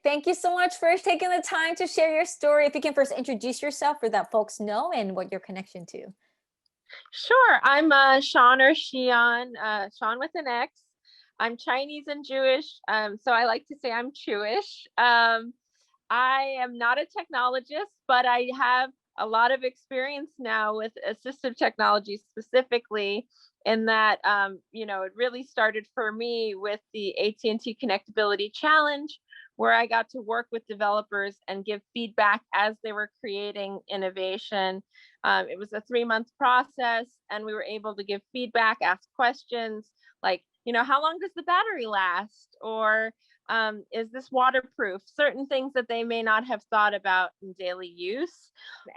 Thank you so much for taking the time to share your story. If you can first introduce yourself for that folks know and what your connection to. Sure. I'm Sean or Xian, Sean with an X. I'm Chinese and Jewish, so I like to say I'm Jewish. I am not a technologist, but I have a lot of experience now with assistive technology specifically in that, it really started for me with the AT&T Connect Ability Challenge, where I got to work with developers and give feedback as they were creating innovation. It was a 3-month process, and we were able to give feedback, ask questions like, how long does the battery last? Or is this waterproof? Certain things that they may not have thought about in daily use.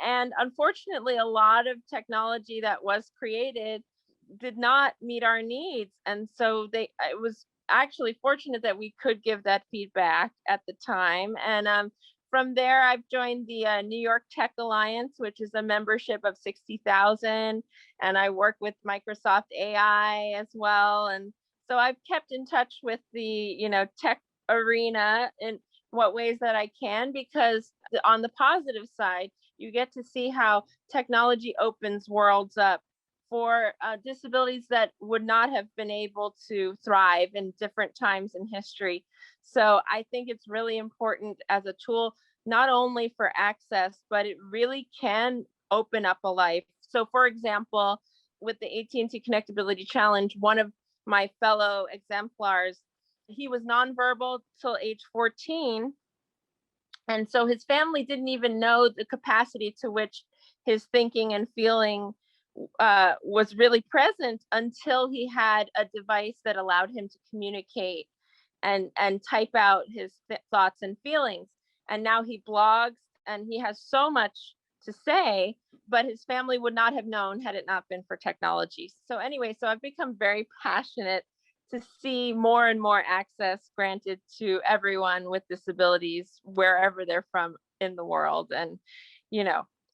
And unfortunately, a lot of technology that was created did not meet our needs. And so it was actually fortunate that we could give that feedback at the time. And from there, I've joined the New York Tech Alliance, which is a membership of 60,000. And I work with Microsoft AI as well. And so I've kept in touch with the, tech arena in what ways that I can, because on the positive side, you get to see how technology opens worlds up for disabilities that would not have been able to thrive in different times in history. So I think it's really important as a tool, not only for access, but it really can open up a life. So for example, with the AT&T Connect Ability Challenge, one of my fellow exemplars, he was nonverbal till age 14. And so his family didn't even know the capacity to which his thinking and feeling was really present until he had a device that allowed him to communicate and type out his thoughts and feelings. And now he blogs and he has so much to say, but his family would not have known had it not been for technology. So anyway, so I've become very passionate to see more and more access granted to everyone with disabilities wherever they're from in the world. And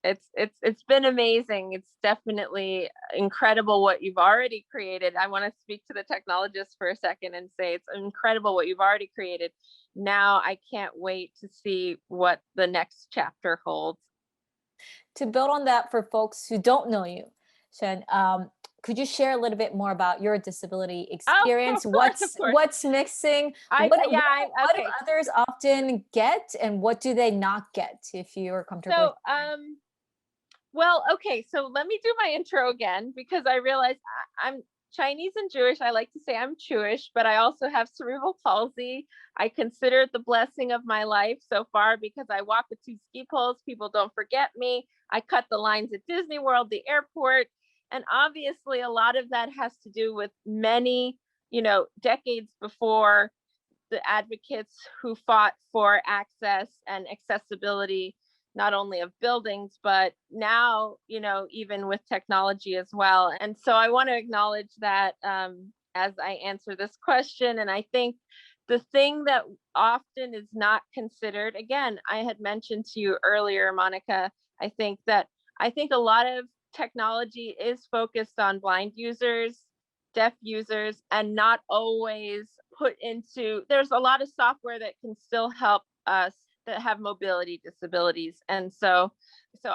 it's been amazing. It's definitely incredible what you've already created. I want to speak to the technologists for a second and say it's incredible what you've already created. Now I can't wait to see what the next chapter holds. To build on that for folks who don't know you, Xian, could you share a little bit more about your disability experience? Of course. What's missing? What do others often get, and what do they not get if you're comfortable? So let me do my intro again, because I realize I'm Chinese and Jewish. I like to say I'm Jewish, but I also have cerebral palsy. I consider it the blessing of my life so far because I walk with 2 ski poles. People don't forget me. I cut the lines at Disney World, the airport. And obviously, a lot of that has to do with many, decades before the advocates who fought for access and accessibility, not only of buildings, but now, even with technology as well. And so I want to acknowledge that as I answer this question. And I think the thing that often is not considered, again, I had mentioned to you earlier, Monica, I think a lot of technology is focused on blind users, deaf users, and not always put into, there's a lot of software that can still help us that have mobility disabilities. And so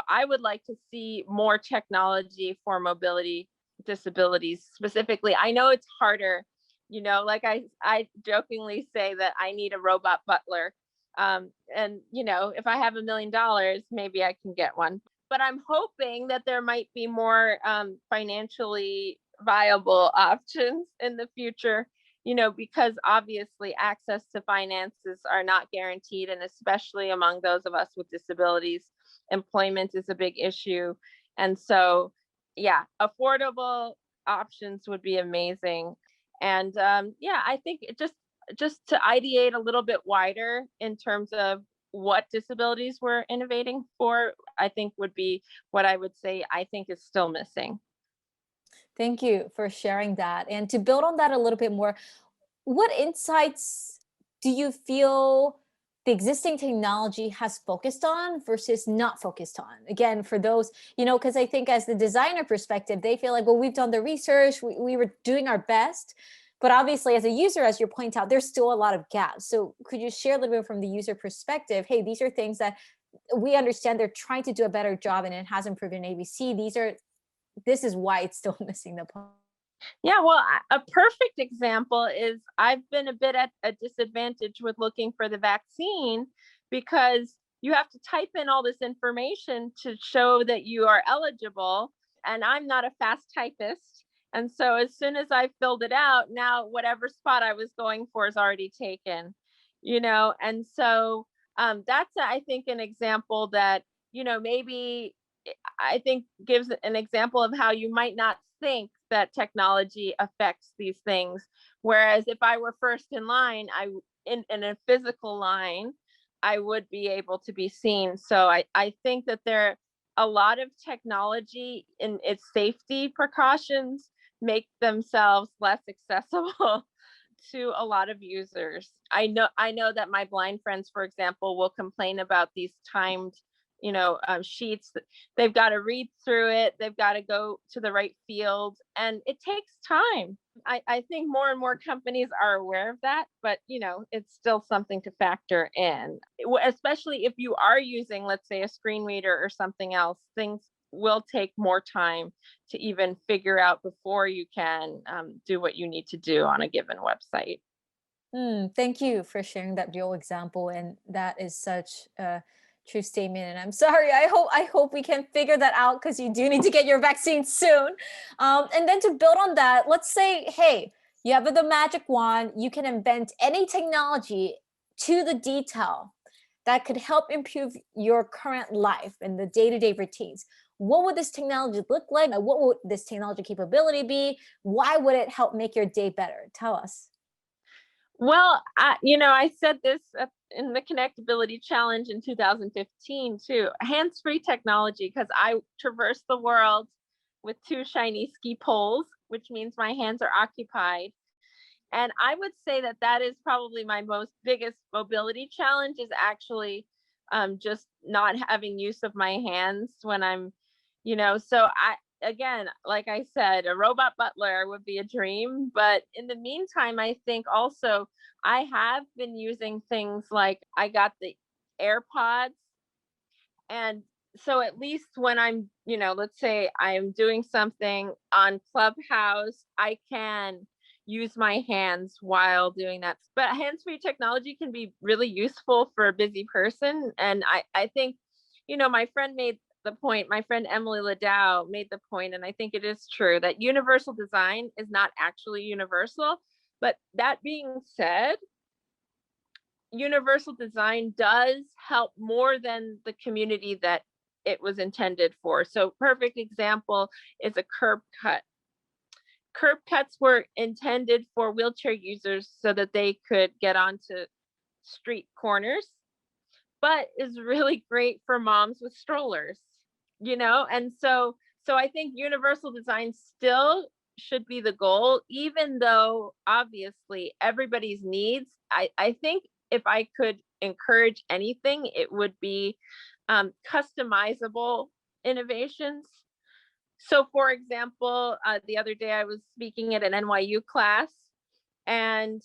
I would like to see more technology for mobility disabilities specifically. I know it's harder, like I jokingly say that I need a robot butler. And if I have $1 million, maybe I can get one. But I'm hoping that there might be more financially viable options in the future, because obviously access to finances are not guaranteed. And especially among those of us with disabilities, employment is a big issue. And so, affordable options would be amazing. And I think it just to ideate a little bit wider in terms of what disabilities we're innovating for, I think would be what I would say I think is still missing. Thank you for sharing that. And to build on that a little bit more, what insights do you feel the existing technology has focused on versus not focused on? Again, for those, because I think as the designer perspective, they feel like, well, we've done the research, we were doing our best. But obviously, as a user, as you point out, there's still a lot of gaps. So could you share a little bit from the user perspective? Hey, these are things that we understand they're trying to do a better job and it hasn't proven ABC. This is why it's still missing the point. Yeah, well, a perfect example is I've been a bit at a disadvantage with looking for the vaccine because you have to type in all this information to show that you are eligible. And I'm not a fast typist. And so as soon as I filled it out, now whatever spot I was going for is already taken, And so that's, I think, an example that, maybe I think gives an example of how you might not think that technology affects these things. Whereas if I were first in line, in a physical line, I would be able to be seen. So I think that there a lot of technology in its safety precautions make themselves less accessible to a lot of users. I know that my blind friends, for example, will complain about these timed sheets. They've got to read through it. They've got to go to the right field, and it takes time. I think more and more companies are aware of that, but it's still something to factor in, especially if you are using, let's say, a screen reader or something else. Things will take more time to even figure out before you can do what you need to do on a given website. Thank you for sharing that real example, and that is such a true statement. And I'm sorry. I hope we can figure that out because you do need to get your vaccine soon. And then to build on that, let's say, hey, you have the magic wand. You can invent any technology to the detail that could help improve your current life and the day-to-day routines. What would this technology look like? What would this technology capability be? Why would it help make your day better? Tell us. Well, I said this in the Connect Ability Challenge in 2015 too. Hands-free technology, because I traverse the world with two shiny ski poles, which means my hands are occupied. And I would say that that is probably my most biggest mobility challenge, is actually just not having use of my hands when so again, like I said, a robot butler would be a dream. But in the meantime, I think also I have been using things like I got the AirPods. And so at least when I'm, let's say I'm doing something on Clubhouse, I can use my hands while doing that. But hands-free technology can be really useful for a busy person. And I think, my friend Emily Ladau made the point, and I think it is true, that universal design is not actually universal. But that being said, universal design does help more than the community that it was intended for. So perfect example is a curb cut. Curb cuts were intended for wheelchair users so that they could get onto street corners, but is really great for moms with strollers, and so I think universal design still should be the goal, even though obviously everybody's needs. I think if I could encourage anything, it would be customizable innovations. So, for example, the other day I was speaking at an NYU class, and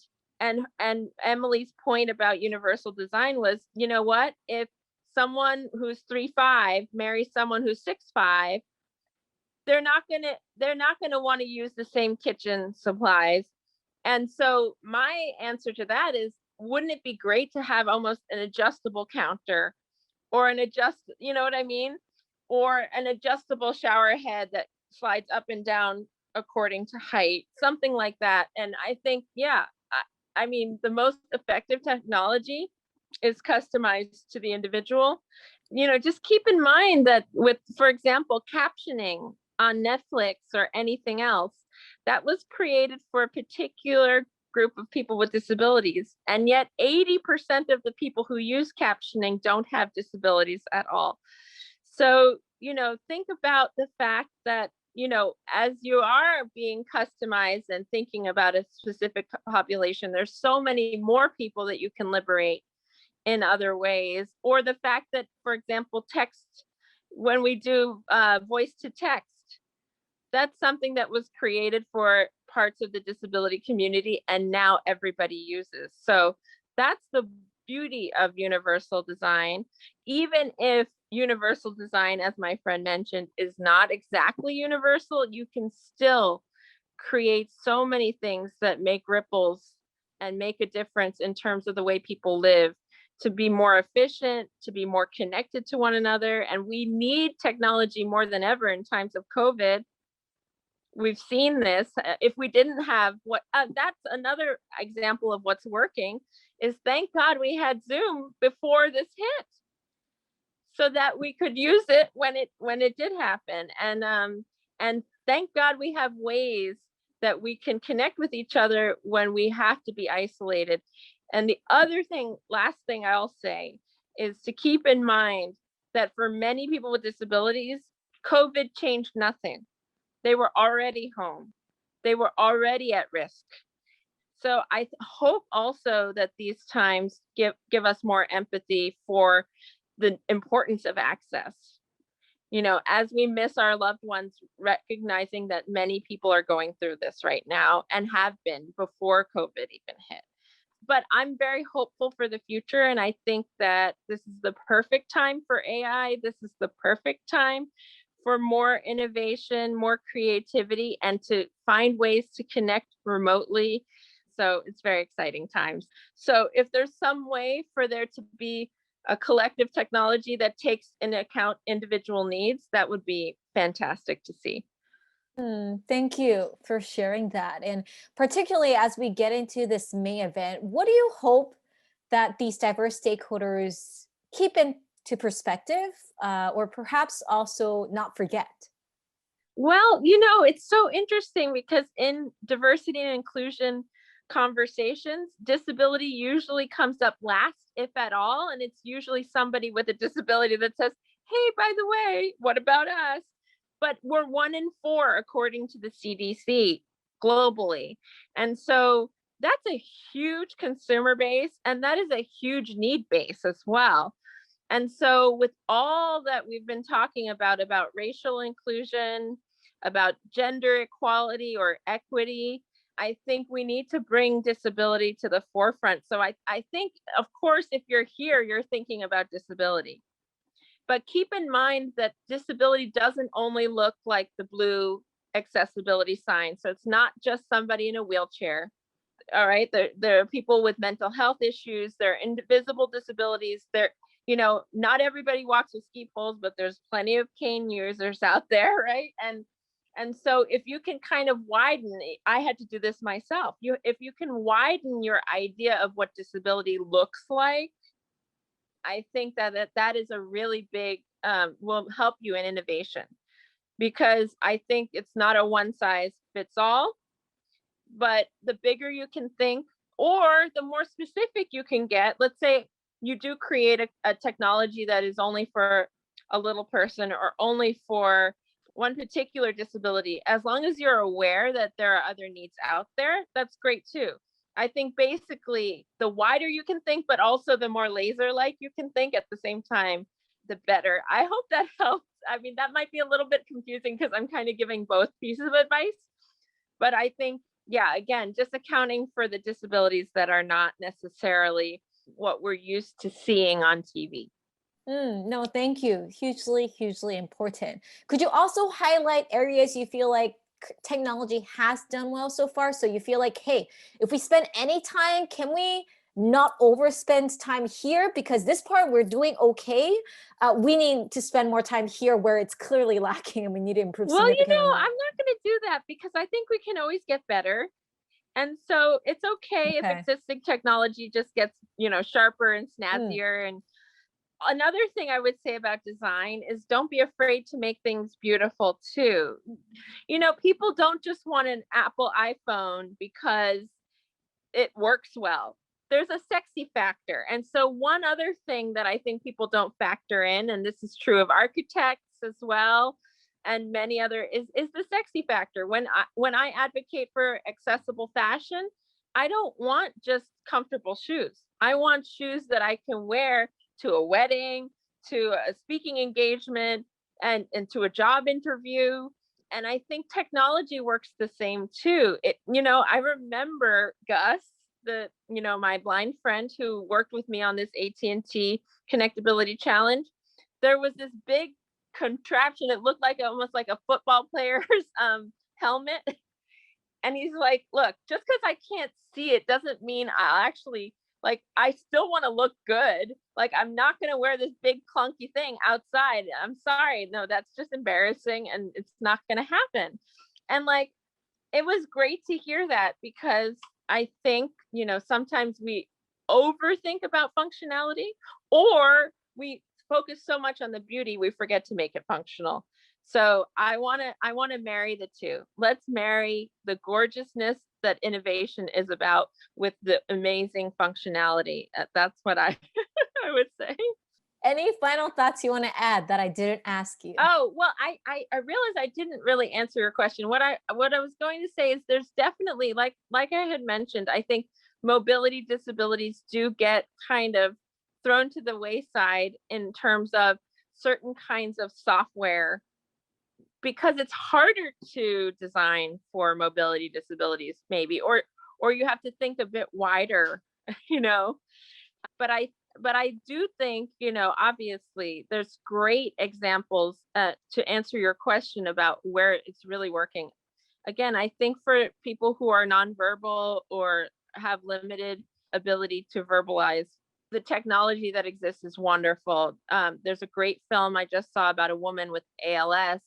Emily's point about universal design was, you know what? If someone who's 3'5" marries someone who's 6'5", they're not gonna want to use the same kitchen supplies. And so my answer to that is, wouldn't it be great to have almost an adjustable counter, or you know what I mean? Or an adjustable shower head that slides up and down according to height, something like that. And I think, yeah, I mean, the most effective technology is customized to the individual. Just keep in mind that with, for example, captioning on Netflix or anything else, that was created for a particular group of people with disabilities. And yet 80% of the people who use captioning don't have disabilities at all. So, think about the fact that, as you are being customized and thinking about a specific population, there's so many more people that you can liberate in other ways. Or the fact that, for example, text, when we do voice to text, that's something that was created for parts of the disability community, and now everybody uses. So that's the beauty of universal design. Even if universal design, as my friend mentioned, is not exactly universal, you can still create so many things that make ripples and make a difference in terms of the way people live, to be more efficient, to be more connected to one another. And we need technology more than ever in times of COVID. We've seen this. If we didn't have that's another example of what's working, is thank God we had Zoom before this hit, so that we could use it when it did happen. And thank God we have ways that we can connect with each other when we have to be isolated. And the other thing, last thing I'll say, is to keep in mind that for many people with disabilities, COVID changed nothing. They were already home. They were already at risk. So I hope also that these times give us more empathy for the importance of access. You know, as we miss our loved ones, recognizing that many people are going through this right now and have been before COVID even hit. But I'm very hopeful for the future. And I think that this is the perfect time for AI. This is the perfect time for more innovation, more creativity, and to find ways to connect remotely. So it's very exciting times. So if there's some way for there to be a collective technology that takes into account individual needs, that would be fantastic to see. Thank you for sharing that. And particularly as we get into this May event, what do you hope that these diverse stakeholders keep into perspective, or perhaps also not forget? Well, you know, it's so interesting because in diversity and inclusion conversations, disability usually comes up last, if at all. And it's usually somebody with a disability that says, hey, by the way, what about us? But we're 1 in 4, according to the CDC globally. And so that's a huge consumer base, and that is a huge need base as well. And so with all that we've been talking about racial inclusion, about gender equality or equity, I think we need to bring disability to the forefront. So I think, of course, if you're here, you're thinking about disability. But keep in mind that disability doesn't only look like the blue accessibility sign. So it's not just somebody in a wheelchair. All right. There are people with mental health issues. There are invisible disabilities. You know, not everybody walks with ski poles, but there's plenty of cane users out there, right? And so if you can kind of widen, I had to do this myself. If you can widen your idea of what disability looks like, I think that is a really big, will help you in innovation, because I think it's not a one size fits all, but the bigger you can think, or the more specific you can get. Let's say you do create a technology that is only for a little person or only for one particular disability. As long as you're aware that there are other needs out there, that's great too. I think basically the wider you can think, but also the more laser-like you can think at the same time, the better. I hope that helps. I mean, that might be a little bit confusing because I'm kind of giving both pieces of advice, but I think, yeah, again, just accounting for the disabilities that are not necessarily what we're used to seeing on TV. No, thank you. Hugely, hugely important. Could you also highlight areas you feel like technology has done well so far? So you feel like, hey, if we spend any time, can we not overspend time here? Because this part we're doing okay. We need to spend more time here where it's clearly lacking and we need to improve Well, you significantly know, more. I'm not going to do that because I think we can always get better. And so it's okay if Okay. existing technology just gets, sharper and Mm, snazzier. And another thing I would say about design is don't be afraid to make things beautiful too. You know, people don't just want an Apple iPhone because it works well. There's a sexy factor. And so one other thing that I think people don't factor in, and this is true of architects as well, and many other, is the sexy factor. When I advocate for accessible fashion, I don't want just comfortable shoes. I want shoes that I can wear to a wedding, to a speaking engagement, and to a job interview. And I think technology works the same too. I remember Gus, my blind friend who worked with me on this AT&T Connect Ability challenge. There was this big contraption. It looked like almost like a football player's helmet. And he's like, look, just because I can't see it doesn't mean I'll actually, like, I still want to look good. Like, I'm not going to wear this big clunky thing outside. I'm sorry. No, that's just embarrassing and it's not going to happen. And like, it was great to hear that, because I think, sometimes we overthink about functionality, or we focus so much on the beauty, we forget to make it functional. So I want to marry the two. Let's marry the gorgeousness that innovation is about with the amazing functionality. That's what I I would say. Any final thoughts you want to add that I didn't ask you? Oh, well, I realized I didn't really answer your question. What I was going to say is there's definitely, like I had mentioned, I think mobility disabilities do get kind of thrown to the wayside in terms of certain kinds of software, because it's harder to design for mobility disabilities, maybe, or you have to think a bit wider, you know. But I do think, obviously there's great examples to answer your question about where it's really working. Again, I think for people who are nonverbal or have limited ability to verbalize, the technology that exists is wonderful. There's a great film I just saw about a woman with ALS,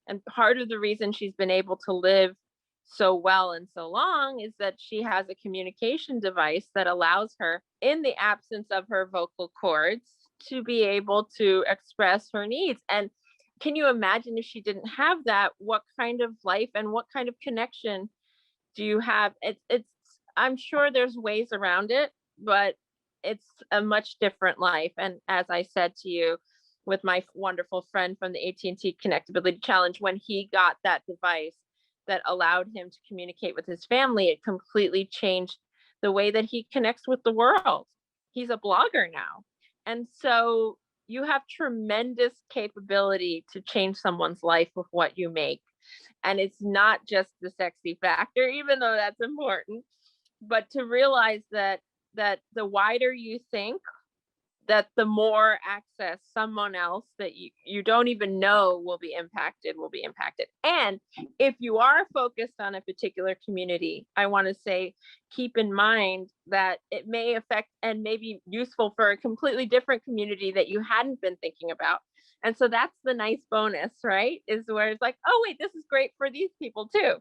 and part of the reason she's been able to live so well and so long is that she has a communication device that allows her, in the absence of her vocal cords, to be able to express her needs. And can you imagine if she didn't have that, what kind of life and what kind of connection do you have? It's I'm sure there's ways around it, but it's a much different life. And as I said to you, with my wonderful friend from the AT&T Connect Ability Challenge, when he got that device that allowed him to communicate with his family, it completely changed the way that he connects with the world. He's a blogger now. And so you have tremendous capability to change someone's life with what you make. And it's not just the sexy factor, even though that's important, but to realize that the wider you think, that the more access someone else that you don't even know will be impacted. And if you are focused on a particular community, I want to say, keep in mind that it may affect and may be useful for a completely different community that you hadn't been thinking about. And so that's the nice bonus, right? Is where it's like, oh, wait, this is great for these people too.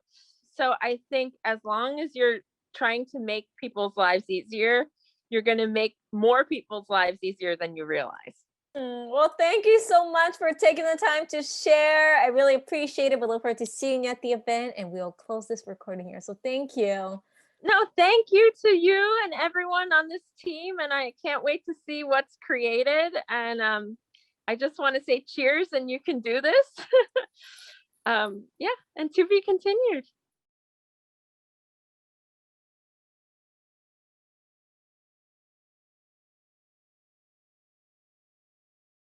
So I think as long as you're trying to make people's lives easier, you're going to make more people's lives easier than you realize. Well, thank you so much for taking the time to share. I really appreciate it. We look forward to seeing you at the event, and we'll close this recording here. So thank you. No, thank you to you and everyone on this team. And I can't wait to see what's created. And I just want to say cheers, and you can do this. Yeah, and to be continued.